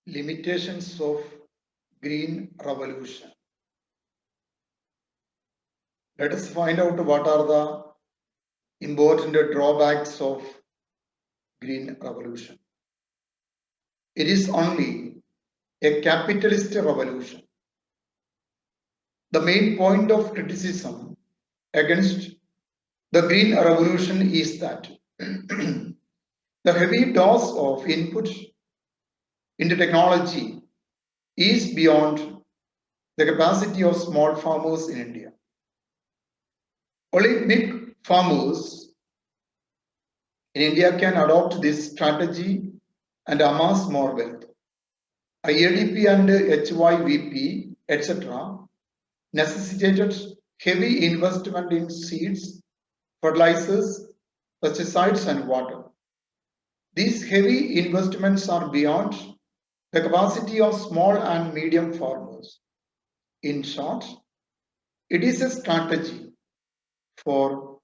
Limitations of green revolution. Let us find out what are the important drawbacks of green revolution. It is only a capitalist revolution. The main point of criticism against the green revolution is that the heavy dose of input into technology is beyond the capacity of small farmers in India. Only big farmers in India can adopt this strategy and amass more wealth. IADP and HYVP, etc., necessitated heavy investment in seeds, fertilizers, pesticides, and water. These heavy investments are beyond the capacity of small and medium farmers. In short, it is a strategy for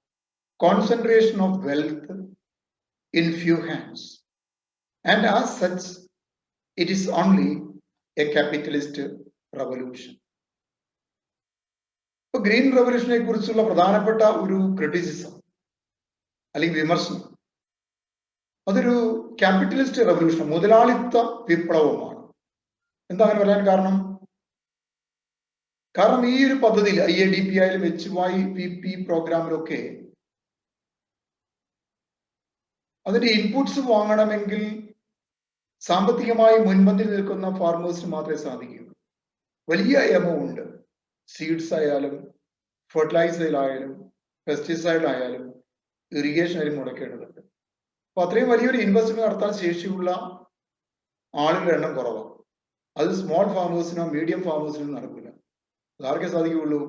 concentration of wealth in few hands, and as such, it is only a capitalist revolution. Green റവല്യൂഷനെ കുറിച്ചുള്ള പ്രധാനപ്പെട്ട ഒരു criticism അല്ലെങ്കിൽ വിമർശനം, അതൊരു capitalist revolution, മുതലാളിത്ത വിപ്ലവമാണ്. എന്താ അങ്ങനെ പറയാൻ കാരണം? കാരണം ഈ ഒരു പദ്ധതിയിൽ IADP ആയാലും HYVP പ്രോഗ്രാമിലൊക്കെ അതിന്റെ ഇൻപുട്സ് വാങ്ങണമെങ്കിൽ സാമ്പത്തികമായി മുൻപന്തിൽ നിൽക്കുന്ന ഫാർമേഴ്സിന് മാത്രമേ സാധിക്കുകയുള്ളൂ. വലിയ എമൗണ്ട് സീഡ്സ് ആയാലും ഫെർട്ടിലൈസർ ആയാലും പെസ്റ്റിസൈഡ് ആയാലും ഇറിഗേഷൻ ആയാലും മുടക്കേണ്ടതുണ്ട്. അപ്പൊ അത്രയും വലിയൊരു ഇൻവെസ്റ്റ്മെന്റ് നടത്താൻ ശേഷിയുള്ള ആളുകളുടെ എണ്ണം കുറവാണ്. അത് സ്മോൾ ഫാർമേഴ്സിനോ മീഡിയം ഫാർമേഴ്സിനോ നടക്കില്ല. അതാർക്കേ സാധിക്കുകയുള്ളൂ?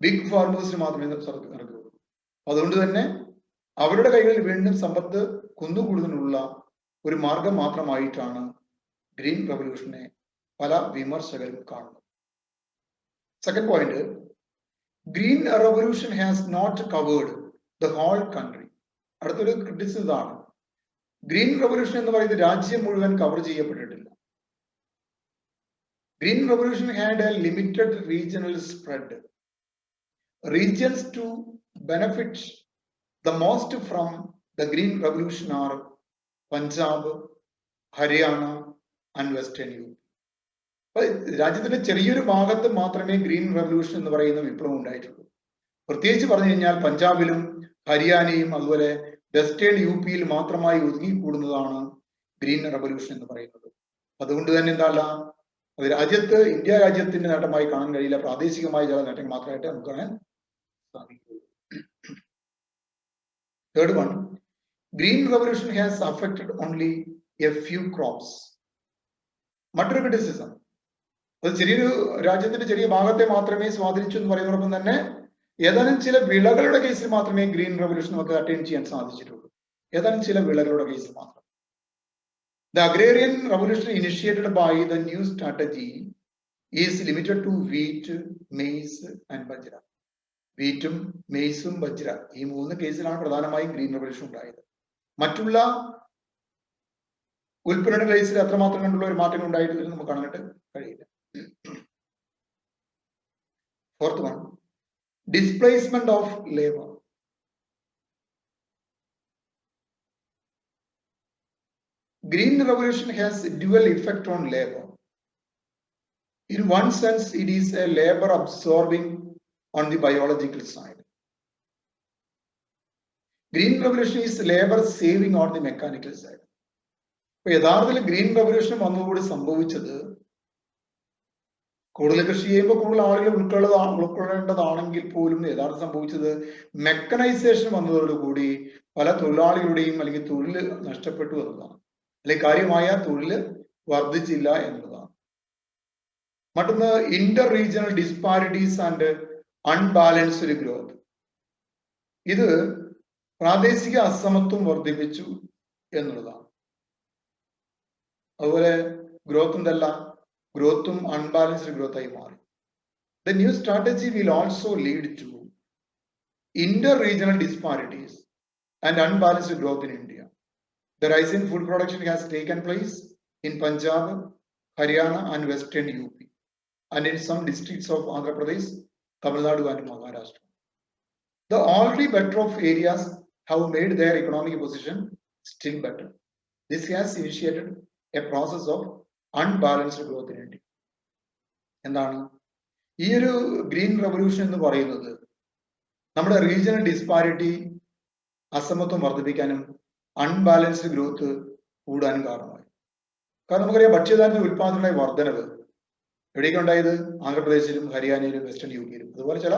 ബിഗ് ഫാർമേഴ്സിന് മാത്രമേ നടക്കുകയുള്ളൂ. അതുകൊണ്ട് തന്നെ അവരുടെ കൈകളിൽ വീണ്ടും സമ്പത്ത് കുന്നുകൂടുന്നതിനുള്ള ഒരു മാർഗം മാത്രമായിട്ടാണ് ഗ്രീൻ റവല്യൂഷനെ പല വിമർശകരും കാണുന്നത്. Second point, green revolution has not covered the whole country. അടുത്തൊരു ക്രിറ്റിസിസം ഇതാണ്. ഗ്രീൻ റവല്യൂഷൻ എന്ന് പറയുന്നത് രാജ്യം മുഴുവൻ കവർ ചെയ്യപ്പെട്ടിട്ടില്ല. Green revolution had a limited regional spread. Regions to benefit the most from the green revolution are Punjab, Haryana and Western UP. രാജ്യത്തിന്റെ ചെറിയൊരു ഭാഗത്ത് മാത്രമേ ഗ്രീൻ റവല്യൂഷൻ എന്ന് പറയുന്ന വിപ്ലവം ഉണ്ടായിട്ടുള്ളൂ. പ്രത്യേകിച്ച് പറഞ്ഞു കഴിഞ്ഞാൽ പഞ്ചാബിലും ഹരിയാനയും അതുപോലെ വെസ്റ്റേൺ UP-യിൽ മാത്രമായി ഒതുങ്ങിക്കൂടുന്നതാണ് ഗ്രീൻ റവല്യൂഷൻ എന്ന് പറയുന്നത്. അതുകൊണ്ട് തന്നെ എന്താ, അത് രാജ്യത്ത് ഇന്ത്യ രാജ്യത്തിന്റെ നേട്ടമായി കാണാൻ കഴിയില്ല, പ്രാദേശികമായ ചില നേട്ടങ്ങൾ മാത്രമായിട്ട് നമുക്ക് കാണാൻ സാധിക്കുള്ളൂ. Third one, green revolution has affected only a few crops. മറ്റൊരു ക്രിറ്റിസിസം, അത് ചെറിയൊരു രാജ്യത്തിന്റെ ചെറിയ ഭാഗത്തെ മാത്രമേ സ്വാധീനിച്ചു എന്ന് പറയുന്നതോടൊപ്പം തന്നെ ഏതാനും ചില വിളകളുടെ കേസിൽ മാത്രമേ ഗ്രീൻ റവല്യൂഷൻ നമുക്ക് അറ്റൈൻ ചെയ്യാൻ സാധിച്ചിട്ടുള്ളൂ. ഏതാനും ചില വിളകളുടെ കേസിൽ മാത്രം. The agrarian revolution initiated by the new strategy is limited to wheat, maize and bajra. വീറ്റും മെയ്സും bajra, ഈ മൂന്ന് കേസിലാണ് പ്രധാനമായും ഗ്രീൻ റവല്യൂഷൻ ഉണ്ടായത്. മറ്റുള്ള ഉൽപ്പന്നങ്ങളുടെ കേസിൽ അത്രമാത്രം കണ്ടുള്ള ഒരു മാറ്റം ഉണ്ടായിട്ടില്ല നമുക്ക് കാണാനായിട്ട് കഴിയില്ല. Fourth one, displacement of labour. Green revolution has a dual effect on labor. In one sense, it is a labor absorbing on the biological side. Green revolution is labor saving on the mechanical side. യഥാർത്ഥത്തിൽ green revolution വന്നതോടെ സംഭവിച്ചത്, കൂടുതൽ കൃഷി ചെയ്യുമ്പോൾ കൂടുതൽ ആളുകൾ ഉൾക്കൊള്ളേണ്ടതാണെങ്കിൽ പോലും യഥാർത്ഥം സംഭവിച്ചത് മെക്കനൈസേഷൻ വന്നതോടുകൂടി പല തൊഴിലാളികളുടെയും അല്ലെങ്കിൽ തൊഴിൽ നഷ്ടപ്പെട്ടു എന്നതാണ്, അല്ലെങ്കിൽ കാര്യമായ തൊഴിൽ വർദ്ധിച്ചില്ല എന്നതാണ്. മറ്റൊന്ന്, Inter regional disparities and unbalanced growth. ഇത് പ്രാദേശിക അസമത്വം വർദ്ധിപ്പിച്ചു എന്നുള്ളതാണ്. അതുപോലെ ഗ്രോത്ത് എന്തല്ല, ഗ്രോത്തും അൺബാലൻസ്ഡ് ഗ്രോത്ത് ആയി മാറി. The new strategy will also lead to inter-regional disparities and unbalanced growth in India. The rise in food production has taken place in Punjab, Haryana, and Western UP, and in some districts of Andhra Pradesh, Tamil Nadu, and Maharashtra. The already better off areas have made their economic position still better. This has initiated a process of unbalanced growth in India. എന്താണ് ഈ ഒരു green revolution എന്ന് പറയുന്നത് നമ്മുടെ regional disparity അസമത്വം വർദ്ധിപ്പിക്കാനും unbalanced growth കൂടാനും കാരണമായി. കാരണം നമുക്കറിയാം ഭക്ഷ്യധാന്യ ഉൽപാദനങ്ങളുടെ വർധനവ് എവിടെയൊക്കെ ഉണ്ടായത്? ആന്ധ്രാപ്രദേശിലും ഹരിയാനയിലും വെസ്റ്റേൺ യു പിയിലും, അതുപോലെ ചില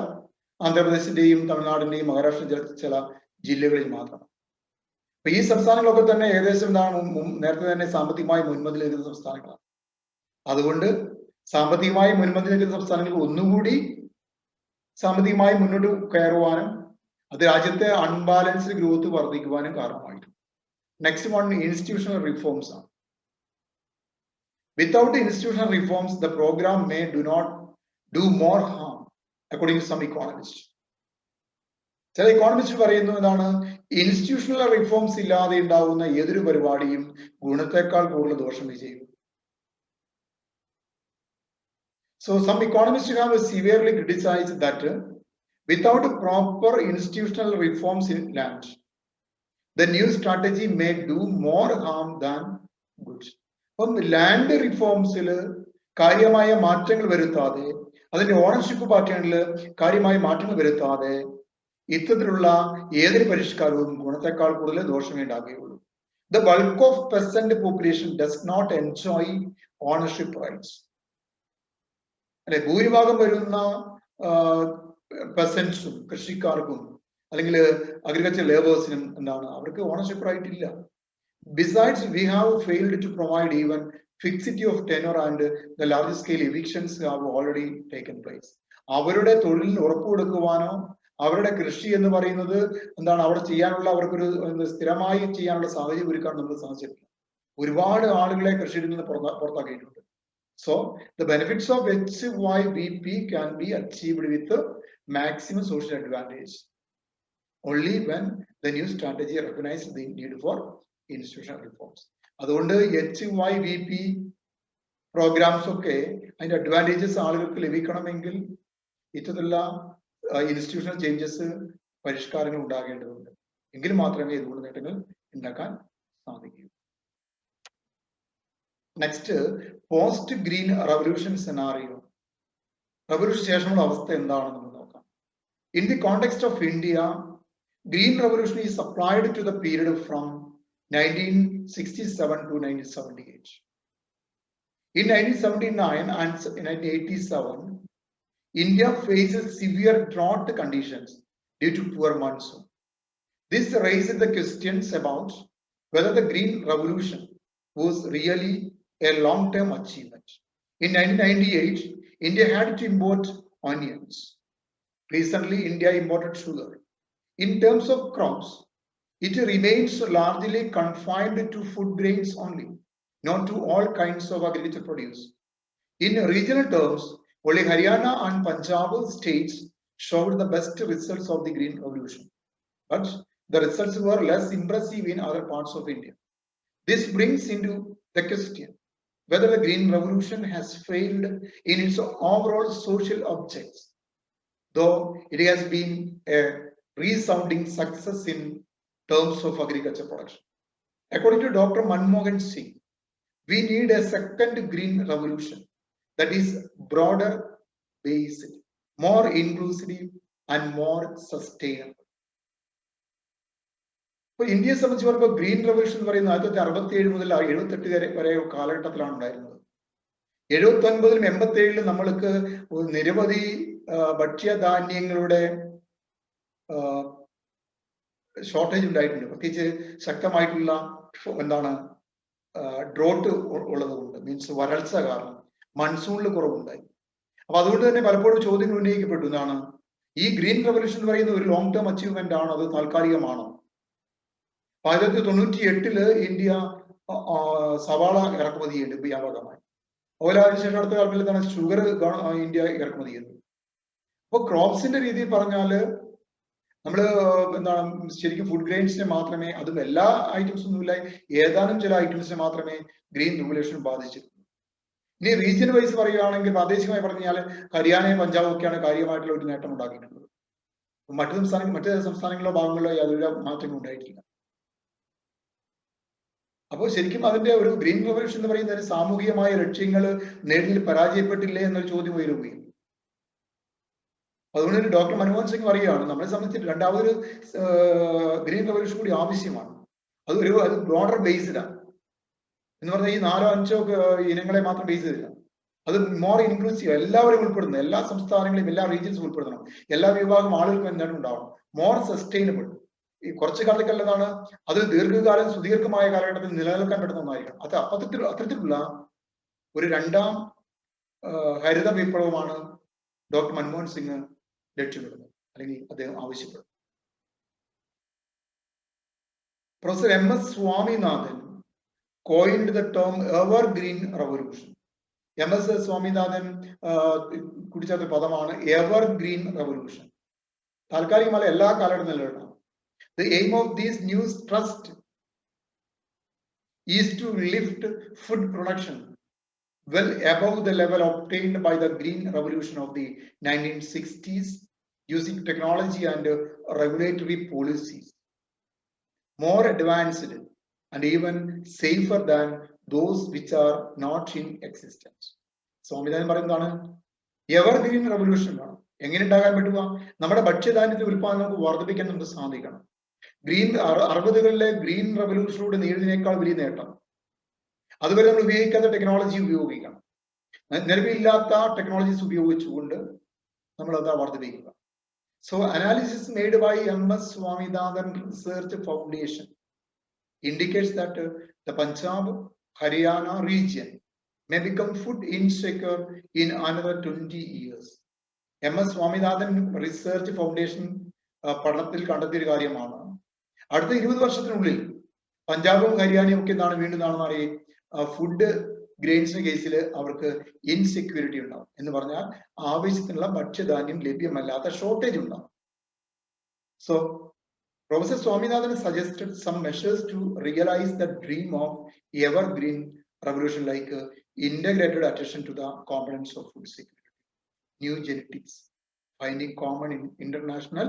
ആന്ധ്രാപ്രദേശിന്റെയും തമിഴ്നാടിന്റെയും മഹാരാഷ്ട്ര ചില ജില്ലകളിൽ മാത്രമാണ്. അപ്പൊ ഈ സംസ്ഥാനങ്ങളൊക്കെ തന്നെ ഏകദേശം എന്താണ് നേരത്തെ തന്നെ സാമ്പത്തികമായി മുൻപന്തിൽ നിൽക്കുന്ന സംസ്ഥാനങ്ങളാണ്. അതുകൊണ്ട് സാമ്പത്തികമായി മുൻപന്തിൽ നിൽക്കുന്ന സംസ്ഥാനങ്ങൾക്ക് ഒന്നുകൂടി സാമ്പത്തികമായി മുന്നോട്ട് കയറുവാനും അത് രാജ്യത്തെ അൺബാലൻസ്ഡ് ഗ്രോത്ത് വർദ്ധിക്കുവാനും കാരണമായിട്ടുണ്ട്. നെക്സ്റ്റ് വൺ ഇൻസ്റ്റിറ്റ്യൂഷണൽ റിഫോംസ് ആണ്. Without institutional reforms the program may do more harm according to some economist. ചില ഇക്കോണമിസ്റ്റ് പറയുന്നു എന്താണ്, ഇൻസ്റ്റിറ്റ്യൂഷണൽ റിഫോംസ് ഇല്ലാതെ ഉണ്ടാവുന്ന ഏതൊരു പരിപാടിയും ഗുണത്തെക്കാൾ കൂടുതൽ ദോഷം ചെയ്യും. So some economists have severely criticized that without proper institutional reforms in land, the new strategy may do more harm than good. അപ്പം ലാൻഡ് റിഫോംസിൽ കാര്യമായ മാറ്റങ്ങൾ വരുത്താതെ, അതിന്റെ ഓണർഷിപ്പ് പാറ്റേണിൽ കാര്യമായ മാറ്റങ്ങൾ വരുത്താതെ ഇത്തരത്തിലുള്ള ഏതൊരു പരിഷ്കാരവും ഗുണത്തെക്കാൾ കൂടുതൽ ദോഷമേ ഉണ്ടാകുകയുള്ളൂ. The bulk of peasant population does not enjoy ownership rights. അല്ലെ, ഭൂരിഭാഗം വരുന്ന പെസൻസും കൃഷിക്കാർക്കും അല്ലെങ്കിൽ അഗ്രികൾച്ചർ ലേബേഴ്സിനും എന്താണ്, അവർക്ക് ഓണർഷിപ്പ് റൈറ്റ് ഇല്ല. Besides we have failed to provide even fixity of tenure and the large scale evictions have already taken place. അവരുടെ തൊഴിലിന് ഉറപ്പ് കൊടുക്കുവാനോ അവരുടെ കൃഷി എന്ന് പറയുന്നത് എന്താണ് അവിടെ ചെയ്യാനുള്ള അവർക്കൊരു സ്ഥിരമായി ചെയ്യാനുള്ള സാഹചര്യം ഒരുക്കാൻ നമ്മൾ സാധിച്ചിട്ടില്ല. ഒരുപാട് ആളുകളെ കൃഷിയിൽ നിന്ന് പുറത്താക്കിയിട്ടുണ്ട്. So the benefits of HYVP can be achieved with maximum social advantage only when the new strategy recognizes the need for institutional reforms. അതുകൊണ്ട് HYVP പ്രോഗ്രാംസ് ഒക്കെ അതിന്റെ അഡ്വാൻറ്റേജസ് ആളുകൾക്ക് ലഭിക്കണമെങ്കിൽ ഇത്തരത്തിലുള്ള ഇൻസ്റ്റിറ്റ്യൂഷണൽ ചേഞ്ചസ്, പരിഷ്കാരങ്ങൾ ഉണ്ടാകേണ്ടതുണ്ട്. എങ്കിൽ മാത്രമേ ഇതുകൊണ്ട് നേട്ടങ്ങൾ ഉണ്ടാക്കാൻ സാധിക്കൂ. Next, post green revolution scenario. Revolution ശേഷമുള്ള അവസ്ഥ എന്താണെന്ന് നമ്മൾ നോക്കാം. In the context of India, green revolution is applied to the period from 1967 to 1978. In 1979 and 1987, India faces severe drought conditions due to poor monsoon. This raised the questions about whether the Green Revolution was really a long-term achievement. In 1998, India had to import onions. Recently, India imported sugar. In terms of crops, it remains largely confined to food grains only, not to all kinds of agricultural produce. In regional terms, only Haryana and Punjab states showed the best results of the Green Revolution, but the results were less impressive in other parts of India. This brings into the question whether the Green Revolution has failed in its overall social objects, though it has been a resounding success in terms of agriculture production. According to Dr. Manmohan Singh, we need a second Green Revolution that is broader based, more inclusive and more sustainable. ഇപ്പൊ ഇന്ത്യയെ സംബന്ധിച്ച് പറയുമ്പോൾ green revolution എന്ന് പറയുന്നത് 1967 മുതൽ 78 വരെ കാലഘട്ടത്തിലാണ് ഉണ്ടായിരുന്നത്. 79-ലും 87-ലും നമ്മൾക്ക് നിരവധി ഭക്ഷ്യധാന്യങ്ങളുടെ ഷോർട്ടേജ് ഉണ്ടായിട്ടുണ്ട്. പ്രത്യേകിച്ച് ശക്തമായിട്ടുള്ള എന്താണ് ഡ്രോട്ട് ഉള്ളത് കൊണ്ട്, മീൻസ് വരൾച്ച കാരണം മൺസൂണിൽ കുറവുണ്ടായി. അപ്പൊ അതുകൊണ്ട് തന്നെ പലപ്പോഴും ചോദ്യങ്ങൾ ഉന്നയിക്കപ്പെട്ടു, എന്താണ് ഈ ഗ്രീൻ റവല്യൂഷൻ എന്ന് പറയുന്നത് ഒരു ലോങ് ടേം അച്ചീവ്മെന്റ് ആണോ, അത് താൽക്കാലികമാണോ? 1998 ഇന്ത്യ സവാള ഇറക്കുമതി ചെയ്യുന്നുണ്ട് വ്യാപകമായി. അതുപോലെ അതിനുശേഷം അടുത്ത കാലത്തിൽ തന്നെ ഷുഗർ ഇന്ത്യ ഇറക്കുമതി ചെയ്യുന്നു. അപ്പൊ ക്രോപ്സിന്റെ രീതിയിൽ പറഞ്ഞാല് നമ്മൾ എന്താണ് ശരിക്കും ഫുഡ് ഗ്രെയിൻസിനെ മാത്രമേ, അതും എല്ലാ ഐറ്റംസ് ഒന്നുമില്ല, ഏതാനും ചില ഐറ്റംസിനെ മാത്രമേ ഗ്രീൻ റെഗുലേഷൻ ബാധിച്ചിട്ടുള്ളൂ. ഇനി റീജിയൻ വൈസ് പറയുകയാണെങ്കിൽ, പ്രാദേശികമായി പറഞ്ഞാൽ ഹരിയാനയും പഞ്ചാബും ഒക്കെയാണ് കാര്യമായിട്ടുള്ള ഒരു നേട്ടം ഉണ്ടാക്കിയിട്ടുള്ളത്. മറ്റ് സംസ്ഥാനങ്ങളിലോ ഭാഗങ്ങളിലോ യാതൊരു മാറ്റങ്ങളും ഉണ്ടായിട്ടില്ല. അപ്പോൾ ശരിക്കും അതിന്റെ ഒരു ഗ്രീൻ റെവല്യൂഷൻ എന്ന് പറയുന്നത് സാമൂഹികമായ ലക്ഷ്യങ്ങൾ നേടുന്നതിൽ പരാജയപ്പെട്ടില്ലേ എന്നൊരു ചോദ്യം ഉയരുകയും, അതുകൊണ്ട് ഡോക്ടർ മൻമോഹൻ സിംഗ് പറയുകയാണ്, നമ്മളെ സംബന്ധിച്ച് രണ്ടാമതൊരു ഗ്രീൻ റെവല്യൂഷൻ കൂടി ആവശ്യമാണ്. അത് ബ്രോഡർ ബേസ്ഡാണ് എന്ന് പറഞ്ഞാൽ ഈ 4-5 ഇനങ്ങളെ മാത്രം ബേസ് ചെയ്തില്ല, അത് മോർ ഇൻക്ലൂസീവ്, എല്ലാവരും ഉൾപ്പെടുന്നു, എല്ലാ സംസ്ഥാനങ്ങളെയും എല്ലാ റീജിയൻസും ഉൾപ്പെടുത്തണം, എല്ലാ വിഭാഗം ആളുകൾക്കും എന്താണ് ഉണ്ടാവണം, മോർ സസ്റ്റൈനബിൾ. ഈ കുറച്ചു കാലത്തേക്കുള്ളതാണ്, അത് ദീർഘകാലം സുദീർഘമായ കാലഘട്ടത്തിൽ നിലനിൽക്കാൻ പറ്റുന്ന ഒന്നായിരിക്കണം. അത് അത്തരത്തിലുള്ള ഒരു രണ്ടാം ഹരിത വിപ്ലവമാണ് ഡോക്ടർ മൻമോഹൻ സിംഗ് ലക്ഷ്യമിടുന്നത്, അല്ലെങ്കിൽ അദ്ദേഹം ആവശ്യപ്പെടുന്നത്. Professor M.S. Swaminathan coined the term evergreen revolution. M.S. Swaminathan കുടിച്ചേർത്ത പദമാണ് evergreen revolution. താൽക്കാലികമായ എല്ലാ കാലഘട്ടം നിലനിൽക്കണം. The aim of this new trust is to lift food production well above the level obtained by the green revolution of the 1960s, using technology and regulatory policies more advanced and even safer than those which are not in existence. Swaminathan പറയുന്നതാണ് ever green revolution വേണം. എങ്ങനെ ഉണ്ടാകാൻ പറ്റുക? നമ്മുടെ ഭക്ഷ്യധാന്യത്തിന്റെ ഉൽപ്പാദനം നമുക്ക് വർദ്ധിപ്പിക്കാൻ നമുക്ക് സാധിക്കണം. ഗ്രീൻ 60കളിലെ ഗ്രീൻ റെവല്യൂഷനിലൂടെ നേടിയതിനേക്കാൾ വലിയ നേട്ടം, അതുവരെ നമ്മൾ ഉപയോഗിക്കാത്ത ടെക്നോളജി ഉപയോഗിക്കണം, നിലവിലില്ലാത്ത ടെക്നോളജീസ് ഉപയോഗിച്ചുകൊണ്ട് നമ്മൾ അത് വർദ്ധിപ്പിക്കുക. So analysis made by M.S. Swaminathan Research Foundation indicates that the Punjab, Haryana region may become food insecure in another 20 years. M.S. Swaminathan Research Foundation പഠനത്തിൽ കണ്ടെത്തിയ കാര്യമാണ്, അടുത്ത 20 വർഷത്തിനുള്ളിൽ പഞ്ചാബും ഹരിയാനയും ഒക്കെ വീണ്ടും ഫുഡ് ഗ്രെയിൻസിന്റെ കേസിൽ അവർക്ക് ഇൻസെക്യൂരിറ്റി ഉണ്ടാവും. എന്ന് പറഞ്ഞാൽ ആവശ്യത്തിനുള്ള ഭക്ഷ്യധാന്യം ലഭ്യമല്ലാത്ത ഷോർട്ടേജ് ഉണ്ടാവും. So Professor Swaminathan suggested some measures to realize the dream of evergreen revolution, like integrated attention to the components of food security, new genetics, finding common in international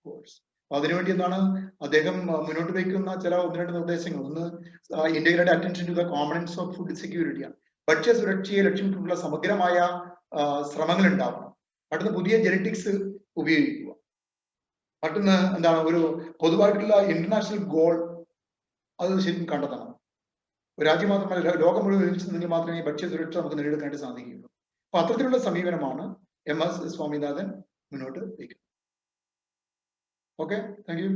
goals. അതിനുവേണ്ടി എന്താണ് അദ്ദേഹം മുന്നോട്ട് വയ്ക്കുന്ന ചില 1-2 നിർദ്ദേശങ്ങൾ. ഒന്ന്, integrated attention to the components of food സെക്യൂരിറ്റിയാണ്. ഭക്ഷ്യസുരക്ഷയെ ലക്ഷ്യമിട്ടുള്ള സമഗ്രമായ ശ്രമങ്ങൾ ഉണ്ടാവണം. മറ്റൊന്ന്, പുതിയ ജെനറ്റിക്സ് ഉപയോഗിക്കുക. മറ്റൊന്ന് എന്താണ്, ഒരു പൊതുവായിട്ടുള്ള ഇന്റർനാഷണൽ ഗോൾ അത് ശരിക്കും കണ്ടെത്തണം. ഒരു രാജ്യം മാത്രമല്ല, ലോകം മുഴുവൻ ഒരുമിച്ചെങ്കിൽ മാത്രമേ ഭക്ഷ്യസുരക്ഷ നമുക്ക് നേടിയെടുക്കാനായിട്ട് സാധിക്കുകയുള്ളൂ. അപ്പൊ അത്തരത്തിലുള്ള സമീപനമാണ് M.S. സ്വാമിനാഥൻ മുന്നോട്ട് വയ്ക്കുന്നത്. Okay, thank you.